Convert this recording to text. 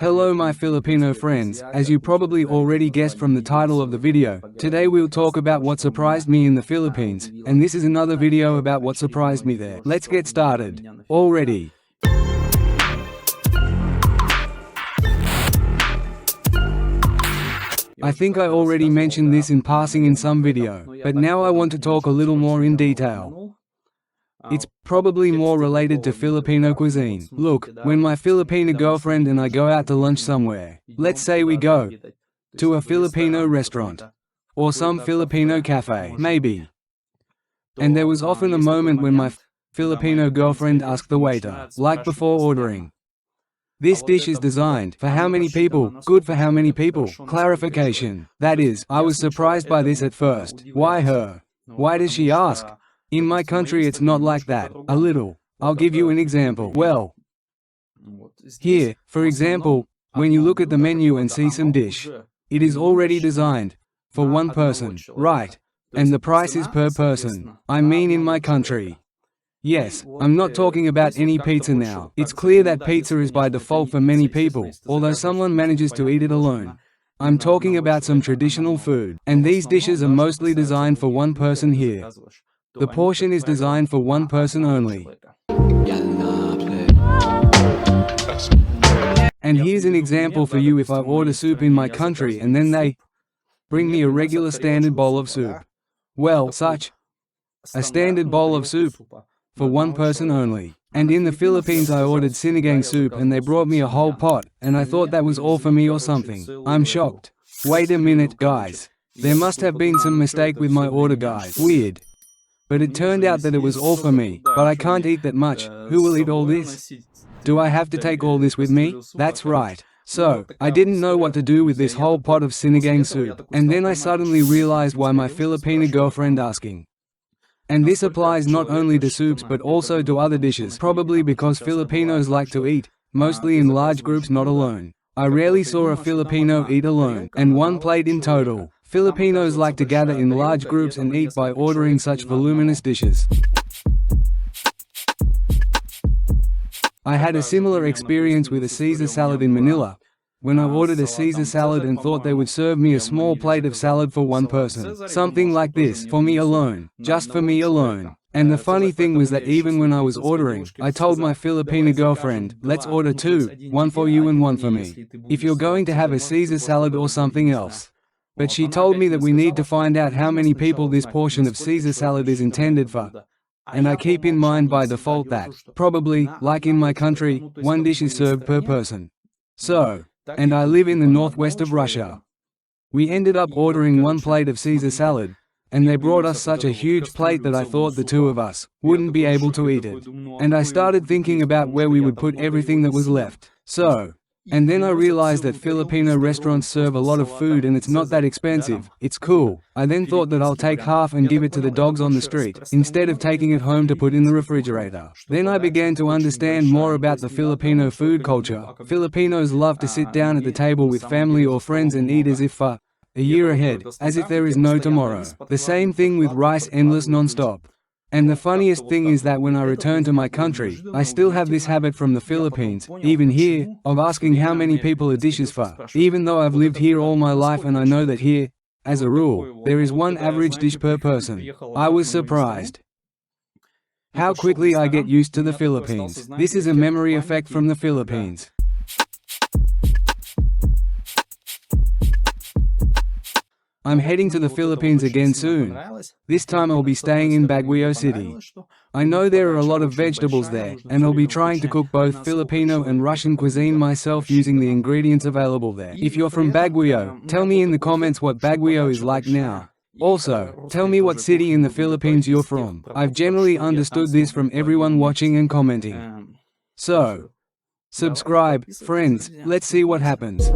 Hello my Filipino friends, as you probably already guessed from the title of the video, today we'll talk about what surprised me in the Philippines, and this is another video about what surprised me there. Let's get started. Already. I think I already mentioned this in passing in some video, but now I want to talk a little more in detail. It's probably more related to Filipino cuisine. Look, when my Filipino girlfriend and I go out to lunch somewhere, let's say we go to a Filipino restaurant, or some Filipino cafe, maybe. And there was often a moment when my Filipino girlfriend asked the waiter, like before ordering, "This dish is designed for how many people? Good for how many people?" Clarification. That is, I was surprised by this at first. Why her? Why does she ask? In my country it's not like that, a little. I'll give you an example. Well, here, for example, when you look at the menu and see some dish, it is already designed for one person, right? And the price is per person. I mean in my country. Yes, I'm not talking about any pizza now. It's clear that pizza is by default for many people, although someone manages to eat it alone. I'm talking about some traditional food, and these dishes are mostly designed for one person here. The portion is designed for one person only. And here's an example for you. If I order soup in my country and then they bring me a regular standard bowl of soup. Well, such a standard bowl of soup for one person only. And in the Philippines I ordered sinigang soup and they brought me a whole pot, and I thought that was all for me or something. I'm shocked. Wait a minute, guys. There must have been some mistake with my order, guys. Weird. But it turned out that it was all for me, but I can't eat that much. Who will eat all this? Do I have to take all this with me? That's right. So, I didn't know what to do with this whole pot of sinigang soup, and then I suddenly realized why my Filipino girlfriend asking. And this applies not only to soups but also to other dishes, probably because Filipinos like to eat, mostly in large groups, not alone. I rarely saw a Filipino eat alone, and one plate in total. Filipinos like to gather in large groups and eat by ordering such voluminous dishes. I had a similar experience with a Caesar salad in Manila, when I ordered a Caesar salad and thought they would serve me a small plate of salad for one person. Something like this, for me alone, just for me alone. And the funny thing was that even when I was ordering, I told my Filipino girlfriend, let's order two, one for you and one for me, if you're going to have a Caesar salad or something else. But she told me that we need to find out how many people this portion of Caesar salad is intended for. And I keep in mind by default that, probably, like in my country, one dish is served per person. So, and I live in the northwest of Russia. We ended up ordering one plate of Caesar salad, and they brought us such a huge plate that I thought the two of us wouldn't be able to eat it. And I started thinking about where we would put everything that was left. And then I realized that Filipino restaurants serve a lot of food and it's not that expensive. It's cool. I then thought that I'll take half and give it to the dogs on the street, instead of taking it home to put in the refrigerator. Then I began to understand more about the Filipino food culture. Filipinos love to sit down at the table with family or friends and eat as if for a year ahead, as if there is no tomorrow. The same thing with rice, endless non-stop. And the funniest thing is that when I return to my country, I still have this habit from the Philippines, even here, of asking how many people a dish is for, even though I've lived here all my life and I know that here, as a rule, there is one average dish per person. I was surprised how quickly I get used to the Philippines. This is a memory effect from the Philippines. I'm heading to the Philippines again soon. This time I'll be staying in Baguio City. I know there are a lot of vegetables there, and I'll be trying to cook both Filipino and Russian cuisine myself using the ingredients available there. If you're from Baguio, tell me in the comments what Baguio is like now. Also, tell me what city in the Philippines you're from. I've generally understood this from everyone watching and commenting. So, subscribe, friends, let's see what happens.